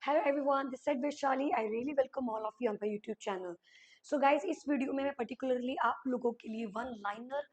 Hello everyone, this is Vaishali. I really welcome all of you on my YouTube channel. So guys, इस video में मैं particularly आप लोगों के लिए वन लाइनर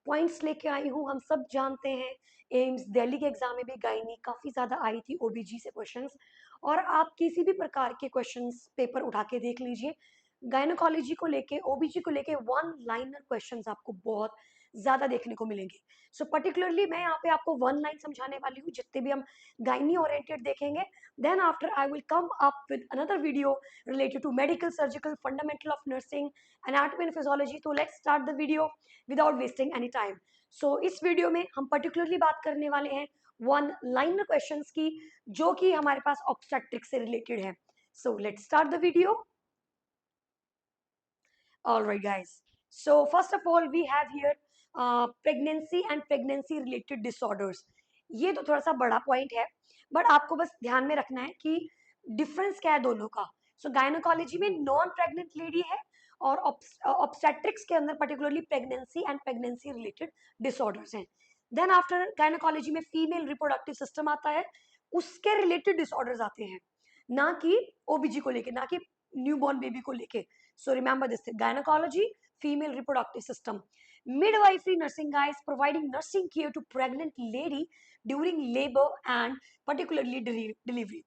पॉइंट्स लेके आई हूँ. हम सब जानते हैं एम्स दिल्ली के एग्जाम में भी गायनी काफी ज्यादा आई थी ओबीजी से क्वेश्चंस, और आप किसी भी प्रकार के क्वेश्चंस पेपर उठा के देख लीजिए, गायनोकोलॉजी को लेके ओबीजी को लेके वन लाइनर क्वेश्चंस आपको बहुत ज्यादा देखने को मिलेंगे. सो पर्टिकुलरली मैं यहाँ पे आपको वन लाइन समझाने वाली हूँ जितने भी हम गायनी ओरिएंटेड देखेंगे. Then after I will come up with another video related to medical, surgical, fundamental of nursing, anatomy and physiology. So let's start the video without wasting any time. So इस video में हम particularly बात करने वाले हैं one liner questions की जो कि हमारे पास ऑब्स्टेट्रिक्स से रिलेटेड है. So let's start the video. All right, guys. So first of all, we have here pregnancy and pregnancy related disorders. ये तो थोड़ा सा बड़ा पॉइंट है, बट आपको बस ध्यान में रखना है कि डिफरेंस क्या है दोनों का. सो गायनोकोलॉजी में नॉन प्रेग्नेंट लेडी है और ऑब्स्टेट्रिक्स के अंदर particularly pregnancy and pregnancy related disorders हैं. देन आफ्टर गायनोकोलॉजी में फीमेल रिप्रोडक्टिव सिस्टम आता है, उसके रिलेटेड डिसऑर्डर्स आते हैं, ना कि ओबीजी को लेके, ना कि न्यूबॉर्न बेबी को लेके. So remember this thing: gynecology, female reproductive system. Midwifery nursing, guys, providing nursing care to pregnant lady during labor and particularly delivery.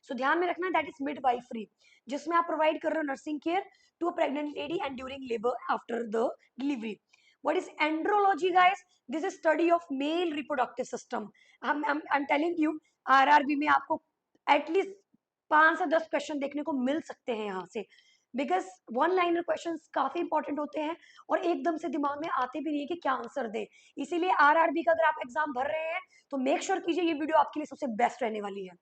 So ध्यान में रखना, that is midwifery, जिसमें आप प्रोवाइड कर रहे हो nursing care to a pregnant lady and during labour after the delivery. What is andrology, guys? This is study of male reproductive system. I'm telling you, RRB में आपको at least 5 से 10 question देखने को मिल सकते हैं यहाँ से, बिकॉज वन लाइनर क्वेश्चन काफी इंपॉर्टेंट होते हैं और एकदम से दिमाग में आते भी नहीं है कि क्या आंसर दे. इसीलिए आरआरबी का अगर आप एग्जाम भर रहे हैं तो मेक श्योर कीजिए ये वीडियो आपके लिए सबसे बेस्ट रहने वाली है.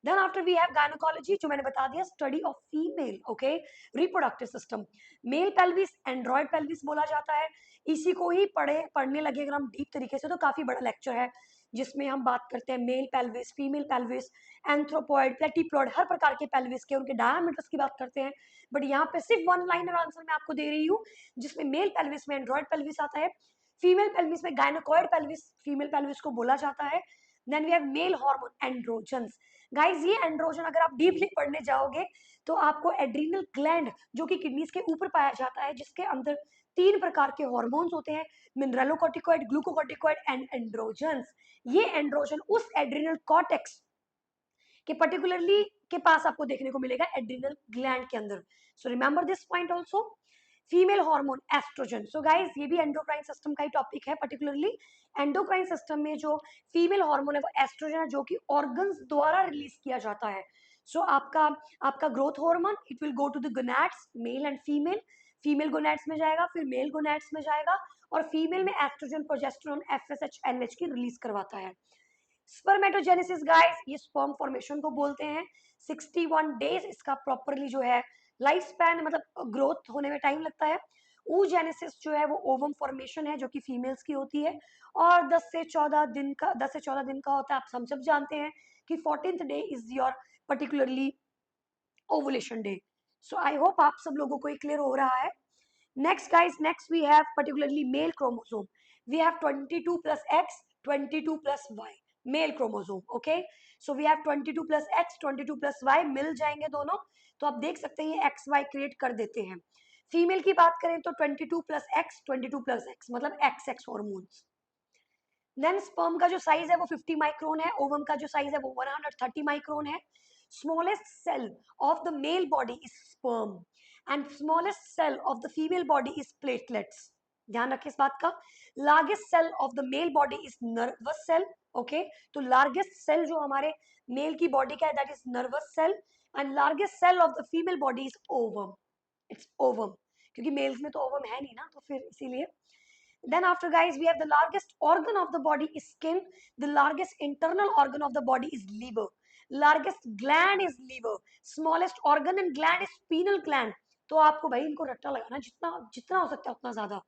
Then after we have gynaecology, जो मैंने बता दिया, study of female okay reproductive system. Male pelvis, android pelvis बोला जाता है. इसी को ही पढ़ने लगे अगर हम डीप तरीके से तो काफी बड़ा लेक्चर है जिसमें हम बात करते हैं male pelvis, female pelvis, anthropoid, platypelloid, हर प्रकार के पेल्विस के उनके डायमीटर्स की बात करते हैं. बट यहाँ पे सिर्फ वन लाइनर आंसर मैं आपको दे रही हूँ जिसमें मेल पेल्विस में एंड्रॉयड पेल्विस आता है, फीमेल पेल्विस में गायनोकॉइड पेल्विस फीमेल पेल्विस को बोला जाता है. Then we have male hormone androgens. Guys ये एंड्रोजन अगर आप डीपली पढ़ने जाओगे तो आपको एड्रीनल ग्लैंड जो कि किडनीज के ऊपर पाया जाता है, जिसके अंदर 3 प्रकार के हार्मोन्स होते हैं, मिनरलोकॉर्टिकॉइड, ग्लूकोकॉर्टिकॉइड एंड एंड्रोजन्स. ये एंड्रोजन उस एड्रीनल कॉर्टेक्स के पर्टिकुलरली के पास आपको देखने को मिलेगा एड्रीनल ग्लैंड के अंदर. So remember this point also. Female hormone oestrogen. So guys ये भी एंडोक्राइन सिस्टम का ही टॉपिक है. पर्टिकुलरली एंडोक्राइन सिस्टम में जो फीमेल हार्मोन है वो एस्ट्रोजन है, जो कि ऑर्गन्स द्वारा रिलीज किया जाता है. सो आपका growth hormone it will go to the gonads, male and female. Female gonads में जाएगा, फिर मेल गोनैड्स में जाएगा, और फीमेल में एस्ट्रोजन, प्रोजेस्टेरोन, एफएसएच, एलएच की रिलीज करवाता है. स्पर्मेटोजेनेसिस, गाइस ये स्पर्म फॉर्मेशन को बोलते हैं. 61 डेज इसका प्रॉपरली जो है लाइफ स्पैन, मतलब ग्रोथ होने में टाइम लगता है. oogenesis जो है वो ओवम फॉर्मेशन है जो कि फीमेल्स की होती है, और 10 से 14 दिन का होता है. आप हम सब जानते हैं कि 14th day is your particularly ovulation day. So I hope आप सब लोगों को ये क्लियर हो रहा है. Next guys, next we have particularly male chromosome. We have 22 plus X, 22 plus Y, male chromosome okay. So we have 22 plus X, 22 plus Y, मिल जाएंगे दोनों, तो आप देख सकते हैं एक्स वाई क्रिएट कर देते हैं. फीमेल की बात करें तो 22 प्लस एक्स, 22 प्लस एक्स मतलब X X hormones. Then sperm का जो साइज है वो 50 माइक्रोन है, ओवम का जो साइज है वो 130 माइक्रोन है. Smallest cell of the male body is sperm and smallest cell of the female body is platelets. ध्यान रखिए इस बात का. Largest cell of the male body is nervous cell okay. तो लार्जेस्ट सेल जो हमारे मेल की बॉडी का है that is nervous cell, and largest cell of the female body is ovum. It's ovum, क्योंकि मेल्स में तो ओवम है नहीं ना, तो फिर इसीलिए. Then after, guys, we have the largest organ of the body is skin. The largest internal organ of the body is liver. Largest gland is liver. Smallest organ and gland is pineal gland. तो आपको भाई इनको रट्टा लगाना जितना जितना हो सकता है उतना ज्यादा.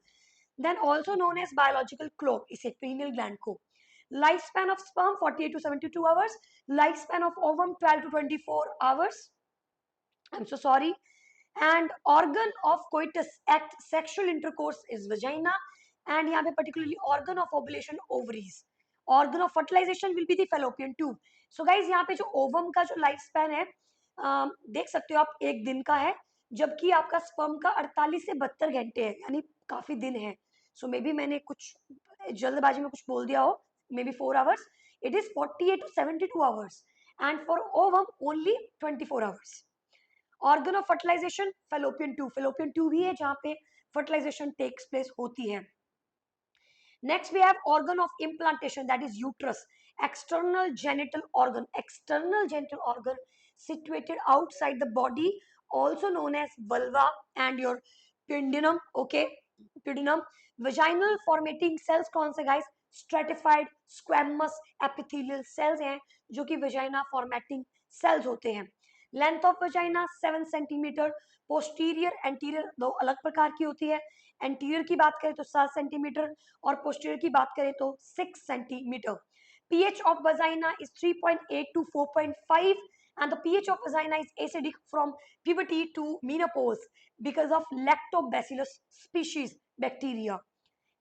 Then also known as biological clock, इसे pineal gland को. Lifespan of sperm 48 to 72 hours. Lifespan of ovum 12 to 24 hours. I'm so sorry. And organ of coitus act sexual intercourse is vagina. And यहाँ पे particularly organ of ovulation ovaries. Organ of fertilization will be the fallopian tube. So guys यहाँ पे जो ovum का जो life span है देख सकते हो आप, एक दिन का है, जबकि आपका स्पर्म का 48 से 72 घंटे है, यानी काफी दिन है। सो मे बी मैंने कुछ जल्दबाजी में कुछ बोल दिया हो, may be 4 hours. It is 48 to 72 hours, and for ovum only 24 hours. Organ of fertilization fallopian tube, fallopian tube ही है जहां पे फर्टिलाइजेशन टेक्स प्लेस होती है। Next, we have organ of implantation, that is uterus, external genital organ situated outside the body, also known as vulva and your perineum. Okay, perineum. Vaginal formating cells कौन से guys? Stratified squamous epithelial cells हैं जो कि vagina formating cells होते हैं। Length of vagina 7 centimetre, posterior anterior दो अलग प्रकार की होती है। एंटीरियर की बात करें तो 7 सेंटीमीटर और पोस्टीरियर की बात करें तो 6 centimetre. pH of vagina is 3.8 to 4.5 and the pH of vagina is acidic from puberty to menopause because of lactobacillus species bacteria.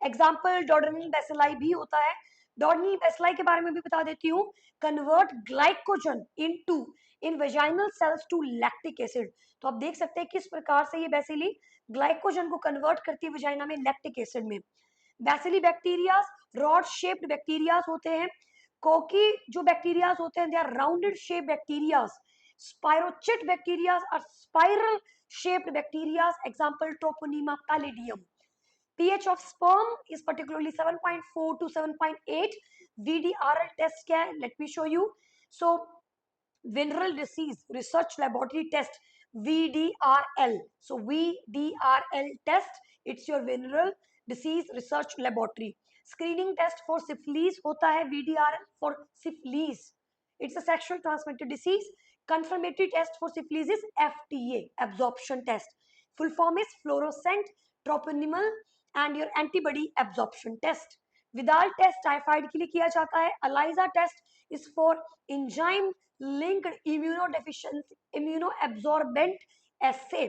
Example Doderlein bacilli भी होता है। डॉर्डनी बेसिलाई के बारे में भी बता देती हूँ। Convert glycogen into in vaginal cells to lactic acid. तो आप देख सकते हैं किस प्रकार से ये बेसिली ग्लाइकोजन को कन्वर्ट करती है वेजाइना में लैक्टिक एसिड में। Bacilli bacterias rod shaped bacterias होते हैं। कोकी जो बैक्टीरियाज होते हैं they are rounded shape bacterias. Spirochete bacterias are spiral shaped bacterias, example treponema pallidum. pH of sperm is particularly 7.4 to 7.8. VDRL test क्या है? Let me show you. So Venereal Disease Research Laboratory Test, VDRL. So VDRL test, it's your Venereal Disease Research Laboratory. Screening test for syphilis होता है VDRL for syphilis. It's a sexual transmitted disease. Confirmatory test for syphilis is FTA, absorption test. Full form is fluorescent troponimal and your antibody absorption test. Vidal test typhoid के लिए किया जाता है। ELISA test is for enzyme linked immunodeficiency immunoabsorbent assay.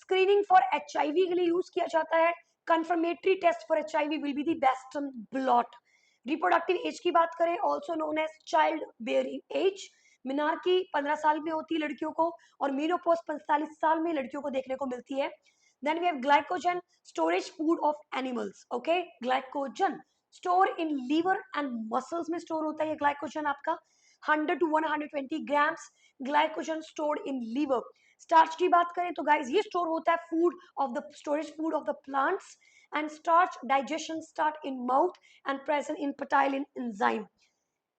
Screening for HIV के लिए use किया जाता है। Confirmatory test for HIV will be the Western blot. Reproductive age की बात करें, also known as child bearing age. Menarche 15 साल में होती है लड़कियों को और मीनोपॉज 45 साल में लड़कियों को देखने को मिलती है। Then we have glycogen, storage food of animals. Okay, glycogen store in liver and muscles में store होता है ये glycogen आपका 100 to 120 grams glycogen stored in liver. Starch की बात करें तो guys ये store होता है food of the storage food of the plants and starch digestion start in mouth and present in ptyalin enzyme.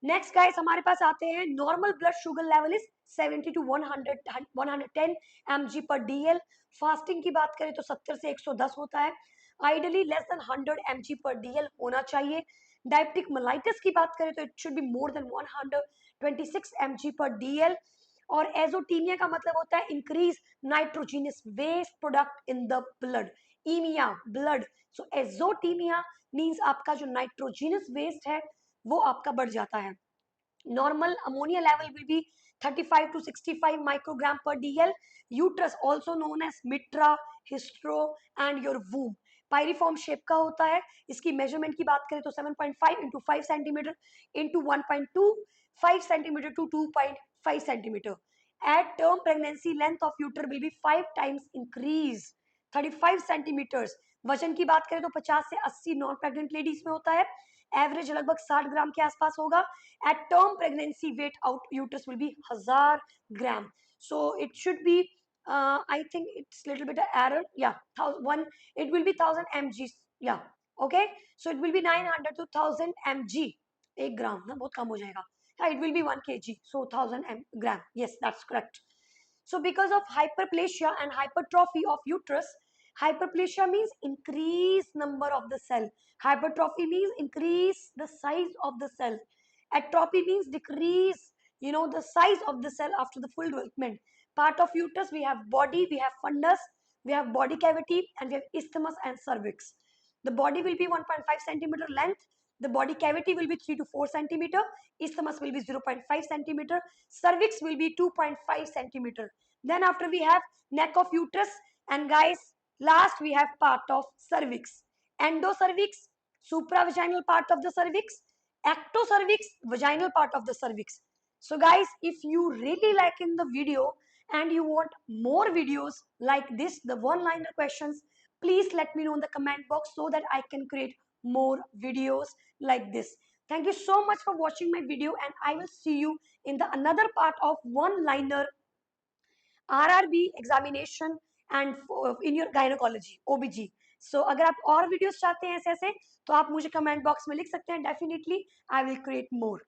Next guys हमारे पास आते हैं normal blood sugar level is 70 to 110 mg per dl। Fasting की बात करें तो 70 से 110 होता है। Ideally less than 100 mg per dl होना चाहिए। डायबिटिक मेलाइटिस की बात करें तो it should be more than 126 mg per dl। और एजोटीमिया का मतलब होता है increase nitrogenous waste product in the blood. Emia blood, so azotemia means आपका जो नाइट्रोजीनियस वेस्ट है वो आपका बढ़ जाता है। Normal ammonia level will be 35 to 65 microgram per dl. Uterus also known as metra, hystero and your womb pyriform shape का होता है। इसकी मेजरमेंट की बात करें तो 7.5 into 5 centimeter into 1.25 centimeter to 2.5 centimeter. At term pregnancy length of uterus will be 5 times increase 35 centimeters. वजन की बात करें तो 50 से 80 नॉन प्रेग्नेंट लेडीज में होता है। एवरेज लगभग 60 ग्राम के आसपास होगा। At term pregnancy weight out uterus will be 1000 gram. So it should be I think it's little bit of error. Yeah, one it will be 1000 mg. Yeah, okay. So it will be 900 to 1000 mg. एक ग्राम ना बहुत कम हो जाएगा। Yeah, it will be 1 kg. So 1000 gram. Yes, that's correct. So because of hyperplasia and hypertrophy of uterus, hyperplasia means increase number of the cell. Hypertrophy means increase the size of the cell. Atrophy means decrease, the size of the cell after the full development. Part of uterus, we have body, we have fundus, we have body cavity, and we have isthmus and cervix. The body will be 1.5 centimeter length. The body cavity will be 3 to 4 centimeter. Isthmus will be 0.5 centimeter. Cervix will be 2.5 centimeter. Then after we have neck of uterus, and guys, last we have part of cervix. Endocervix, supravaginal part of the cervix. Ectocervix, vaginal part of the cervix. So guys, if you really like in the video, and you want more videos like this, the one-liner questions, please let me know in the comment box so that I can create more videos like this. Thank you so much for watching my video, and I will see you in the another part of one-liner RRB examination and in your gynecology OBG. So अगर आप और videos चाहते हैं ऐसे ऐसे, तो आप मुझे कमेंट बॉक्स में लिख सकते हैं. Definitely I will create more.